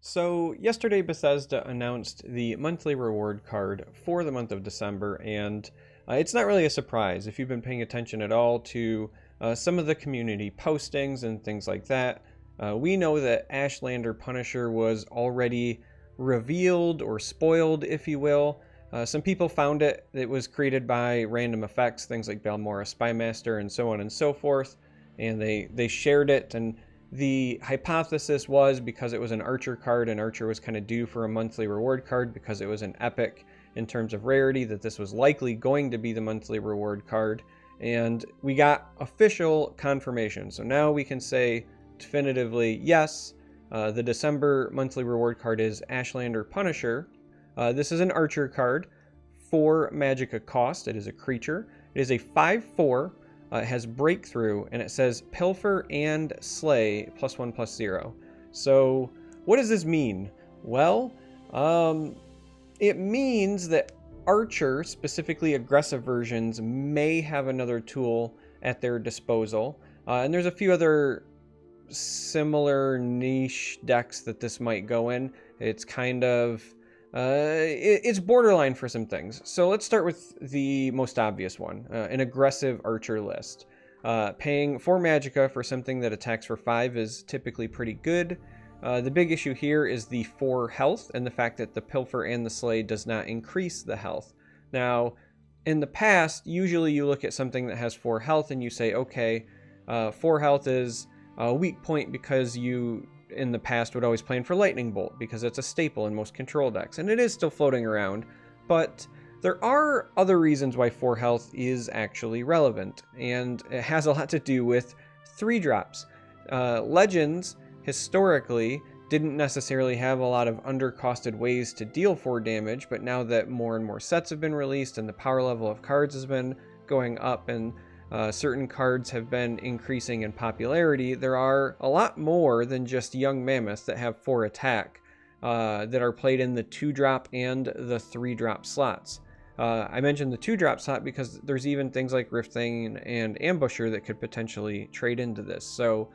So, yesterday Bethesda announced the monthly reward card for the month of December, and it's not really a surprise if you've been paying attention at all to some of the community postings and things like that. We know that Ashlander Punisher was already revealed or spoiled, if you will. Some people found it. It was created by random effects, things like Balmora Spymaster and so on and so forth, and they shared it. And the hypothesis was because it was an Archer card and Archer was kind of due for a monthly reward card because it was an epic in terms of rarity, that this was likely going to be the monthly reward card. And we got official confirmation. So now we can say definitively, yes, the December monthly reward card is Ashlander Punisher. This is an Archer card, 4 Magicka cost. It is a creature. It is a 5/4. It has Breakthrough, and it says Pilfer and Slay +1/+0. So what does this mean? Well, it means that Archer, specifically aggressive versions, may have another tool at their disposal. And there's a few other similar niche decks that this might go in. It's kind of... it's borderline for some things. So let's start with the most obvious one, an aggressive Archer list. Paying 4 Magicka for something that attacks for 5 is typically pretty good. The big issue here is the 4 health and the fact that the Pilfer and the Slay does not increase the health. Now, in the past, usually you look at something that has 4 health and you say, okay, 4 health is a weak point because you in the past would always plan for Lightning Bolt because it's a staple in most control decks, and it is still floating around, but there are other reasons why 4 health is actually relevant, and it has a lot to do with 3 drops. Legends historically didn't necessarily have a lot of undercosted ways to deal 4 damage, but now that more and more sets have been released and the power level of cards has been going up and certain cards have been increasing in popularity, there are a lot more than just Young Mammoth that have 4 attack that are played in the 2-drop and the 3-drop slots. I mentioned the 2-drop slot because there's even things like Rift Thane and Ambusher that could potentially trade into this. So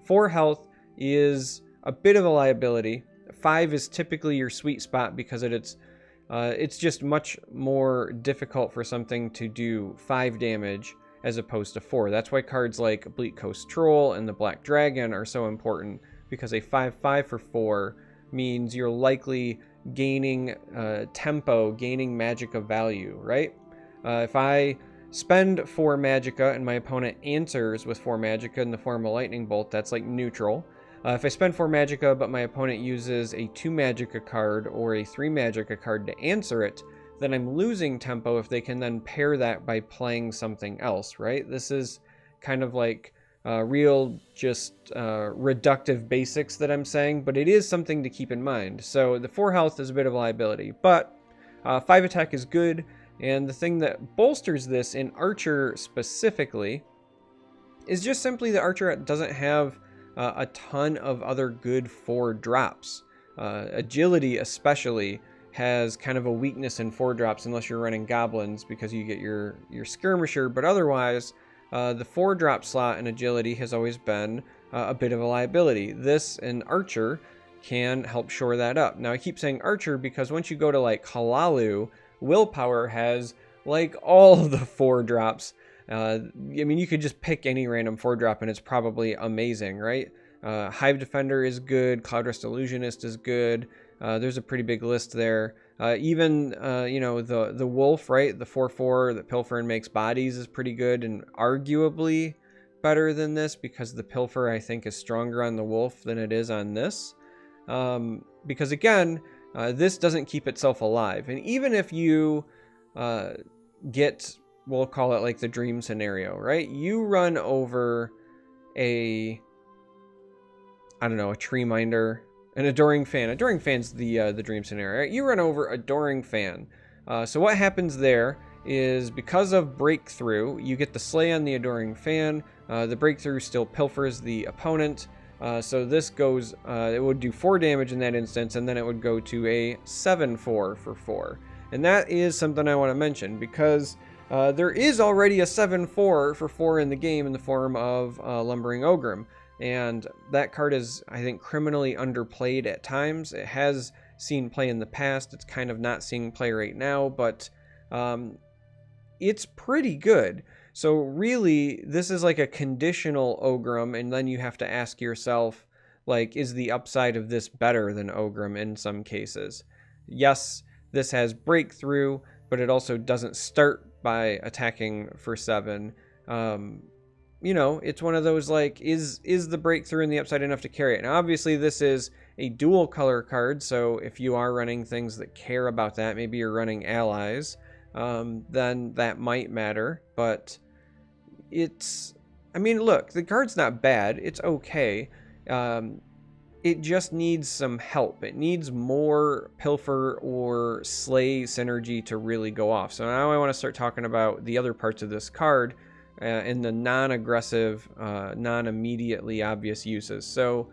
4 health is a bit of a liability. 5 is typically your sweet spot because it's just much more difficult for something to do 5 damage as opposed to 4. That's why cards like Bleak Coast Troll and the Black Dragon are so important, because a 5/5 for 4 means you're likely gaining tempo, gaining Magicka value, right? If I spend 4 Magicka and my opponent answers with 4 Magicka in the form of Lightning Bolt, that's like neutral. If I spend 4 Magicka but my opponent uses a 2 Magicka card or a 3 Magicka card to answer it, then I'm losing tempo if they can then pair that by playing something else, right? This is kind of like real just reductive basics that I'm saying, but it is something to keep in mind. So the 4 health is a bit of a liability, but 5 attack is good, and the thing that bolsters this in Archer specifically is just simply that Archer doesn't have a ton of other good 4 drops. Agility especially has kind of a weakness in 4 drops unless you're running goblins because you get your skirmisher, but otherwise the 4 drop slot in agility has always been a bit of a liability. This and Archer can help shore that up. Now I keep saying Archer because once you go to like Halalu, Willpower has like all the 4 drops. I mean, you could just pick any random 4 drop and it's probably amazing, right? Hive Defender is good, Cloud Rest Illusionist is good. There's a pretty big list there. Even, you know, the Wolf, right? The 4/4 that Pilfer and makes bodies is pretty good and arguably better than this because the Pilfer, I think, is stronger on the Wolf than it is on this. Because, again, this doesn't keep itself alive. And even if you get, we'll call it like the dream scenario, right? You run over a Tree Minder, an Adoring Fan. Adoring Fan's the dream scenario, right? You run over Adoring Fan. So what happens there is because of Breakthrough, you get the Slay on the Adoring Fan. The Breakthrough still pilfers the opponent. So this goes, it would do 4 damage in that instance, and then it would go to a 7/4 for 4. And that is something I want to mention because there is already a 7/4 for 4 in the game in the form of Lumbering Ogrim. and that card is, I think, criminally underplayed at times. It has seen play in the past. It's kind of not seeing play right now, but it's pretty good. So really, this is like a conditional Ogrim, and then you have to ask yourself, like, is the upside of this better than Ogrim in some cases? Yes, this has breakthrough, but it also doesn't start by attacking for 7. You know, it's one of those, like, is the breakthrough and the upside enough to carry it? Now, obviously, this is a dual color card, so if you are running things that care about that, maybe you're running allies, then that might matter. But it's, I mean, look, the card's not bad. It's okay. It just needs some help. It needs more Pilfer or Slay synergy to really go off. So now I want to start talking about the other parts of this card in the non-aggressive, non-immediately obvious uses. So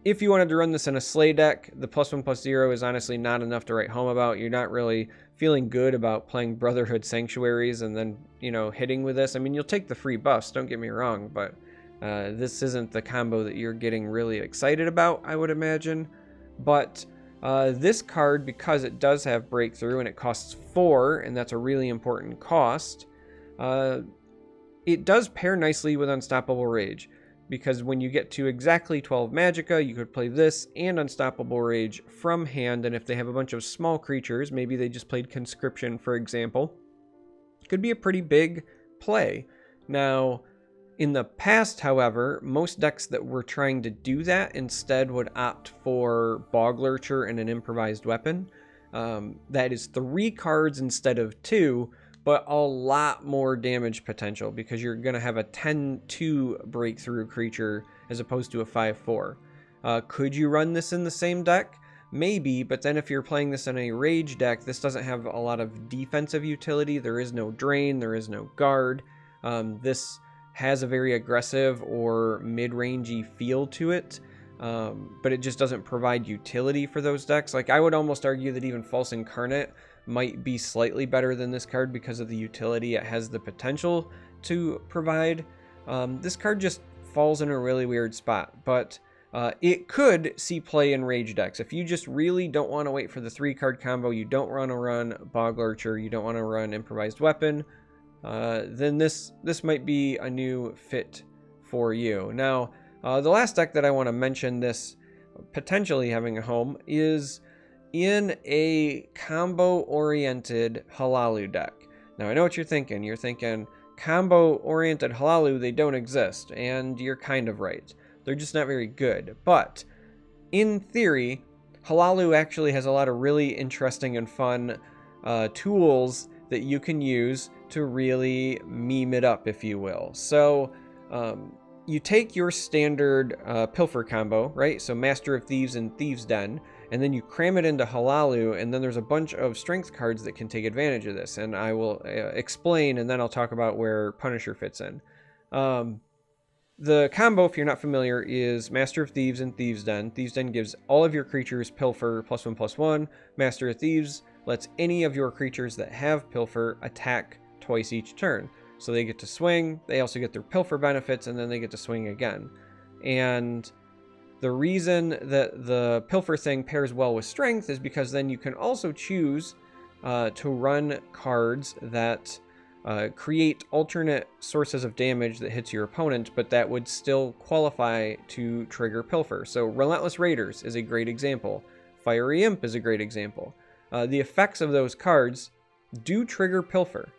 if you wanted to run this in a Slay deck, the +1/+0 is honestly not enough to write home about. You're not really feeling good about playing Brotherhood Sanctuaries and then, you know, hitting with this. I mean, you'll take the free buffs, don't get me wrong, but this isn't the combo that you're getting really excited about, I would imagine. But this card, because it does have breakthrough and it costs 4, and that's a really important cost, it does pair nicely with Unstoppable Rage. Because when you get to exactly 12 Magicka, you could play this and Unstoppable Rage from hand, and if they have a bunch of small creatures, maybe they just played Conscription, for example, it could be a pretty big play. Now, in the past, however, most decks that were trying to do that instead would opt for Bog Lurcher and an improvised weapon. That is 3 cards instead of 2, but a lot more damage potential because you're going to have a 10-2 breakthrough creature as opposed to a 5-4. Could you run this in the same deck? Maybe, but then if you're playing this in a rage deck, this doesn't have a lot of defensive utility. There is no drain, there is no guard. This has a very aggressive or mid-rangey feel to it, but it just doesn't provide utility for those decks. Like, I would almost argue that even False Incarnate might be slightly better than this card because of the utility it has the potential to provide. This card just falls in a really weird spot, but it could see play in rage decks. If you just really don't want to wait for the 3-card combo, you don't want to run Bog Lurcher, you don't want to run improvised weapon, then this might be a new fit for you. Now, the last deck that I want to mention this potentially having a home is in a combo-oriented Halalu deck. Now, I know what you're thinking. You're thinking, combo-oriented Halalu, they don't exist, and you're kind of right. They're just not very good. But, in theory, Halalu actually has a lot of really interesting and fun tools that you can use to really meme it up, if you will. So, you take your standard Pilfer combo, right? So Master of Thieves and Thieves' Den, and then you cram it into Halalu, and then there's a bunch of strength cards that can take advantage of this, and I will explain, and then I'll talk about where Punisher fits in. The combo, if you're not familiar, is Master of Thieves and Thieves' Den. Thieves' Den gives all of your creatures Pilfer +1/+1. Master of Thieves lets any of your creatures that have Pilfer attack twice each turn. So they get to swing, they also get their Pilfer benefits, and then they get to swing again. And the reason that the Pilfer thing pairs well with Strength is because then you can also choose to run cards that create alternate sources of damage that hits your opponent, but that would still qualify to trigger Pilfer. So Relentless Raiders is a great example. Fiery Imp is a great example. The effects of those cards do trigger Pilfer.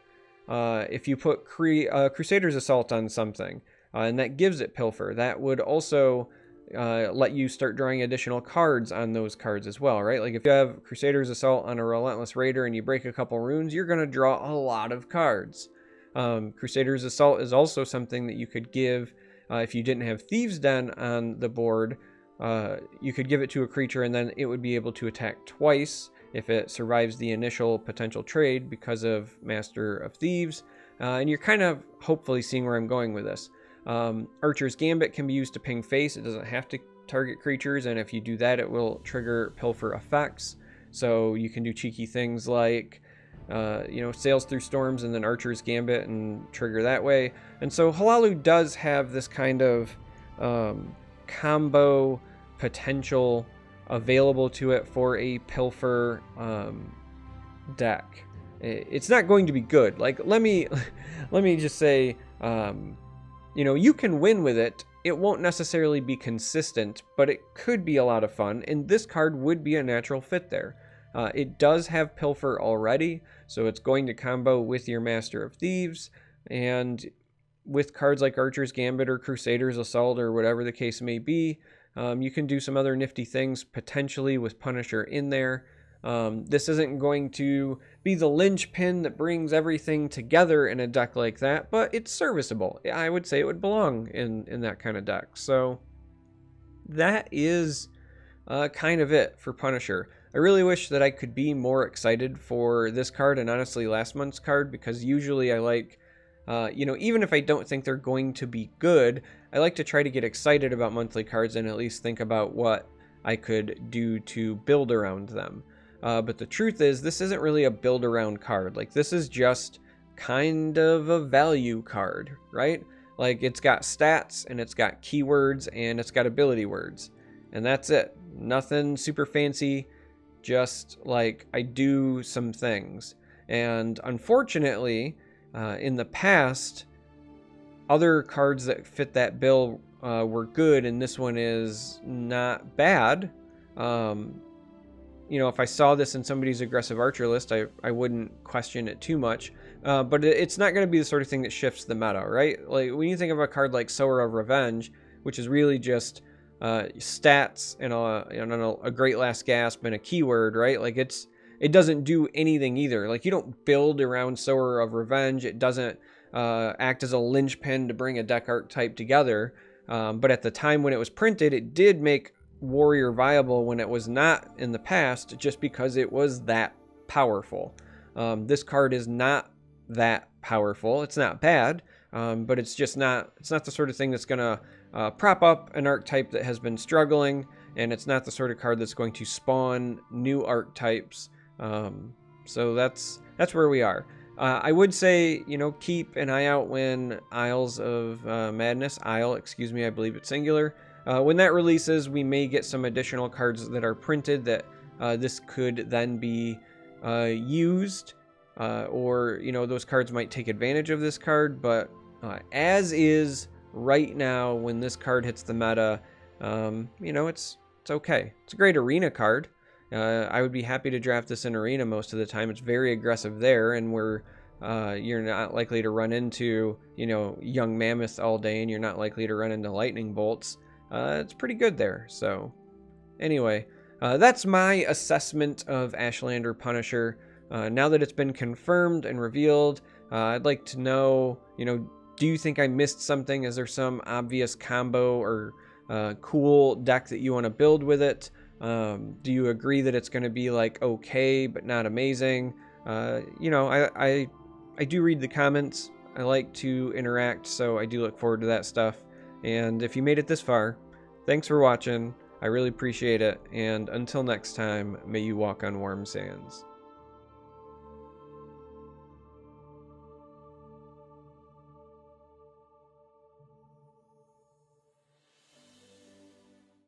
If you put Crusader's Assault on something, and that gives it Pilfer, that would also let you start drawing additional cards on those cards as well, right? Like if you have Crusader's Assault on a Relentless Raider and you break a couple runes, you're going to draw a lot of cards. Crusader's Assault is also something that you could give if you didn't have Thieves' Den on the board. You could give it to a creature and then it would be able to attack twice if it survives the initial potential trade because of Master of Thieves. And you're kind of hopefully seeing where I'm going with this. Archer's Gambit can be used to ping face. It doesn't have to target creatures, and if you do that, it will trigger Pilfer effects. So you can do cheeky things like sails through storms and then Archer's Gambit and trigger that way. And so Hlaalu does have this kind of combo potential available to it for a Pilfer deck. It's not going to be good. Like, let me just say, you can win with it. It won't necessarily be consistent, but it could be a lot of fun, and this card would be a natural fit there. It does have Pilfer already, so it's going to combo with your Master of Thieves, and with cards like Archer's Gambit or Crusader's Assault or whatever the case may be, you can do some other nifty things potentially with Punisher in there. This isn't going to be the linchpin that brings everything together in a deck like that, but it's serviceable. I would say it would belong in that kind of deck. So that is kind of it for Punisher. I really wish that I could be more excited for this card and honestly last month's card, because usually I like, even if I don't think they're going to be good, I like to try to get excited about monthly cards and at least think about what I could do to build around them. But the truth is, this isn't really a build around card. Like, this is just kind of a value card, right? Like, it's got stats and it's got keywords and it's got ability words, and that's it. Nothing super fancy, just like I do some things. And unfortunately, in the past, other cards that fit that bill were good, and this one is not bad. If I saw this in somebody's aggressive Archer list, I wouldn't question it too much. But it's not going to be the sort of thing that shifts the meta, right? Like, when you think of a card like Sower of Revenge, which is really just stats and a great last gasp and a keyword, right? Like, it doesn't do anything either. Like, you don't build around Sower of Revenge. It doesn't act as a linchpin to bring a deck archetype together. But at the time when it was printed, it did make Warrior viable when it was not in the past, just because it was that powerful. This card is not that powerful. It's not bad, but it's not the sort of thing that's going to prop up an archetype that has been struggling, and it's not the sort of card that's going to spawn new archetypes. So that's where we are. I would say, keep an eye out when Isles of Madness, I believe it's singular. When that releases, we may get some additional cards that are printed that this could then be used, or those cards might take advantage of this card. But as is right now, when this card hits the meta, it's okay. It's a great arena card. I would be happy to draft this in arena most of the time. It's very aggressive there, and you're not likely to run into young mammoth all day, and you're not likely to run into lightning bolts. It's pretty good there. So anyway, that's my assessment of Ashlander Punisher. Now that it's been confirmed and revealed, I'd like to know, do you think I missed something? Is there some obvious combo or cool deck that you want to build with it? Do you agree that it's going to be like okay but not amazing? I do read the comments. I like to interact, so I do look forward to that stuff. And if you made it this far, thanks for watching. I really appreciate it. And until next time, may you walk on warm sands.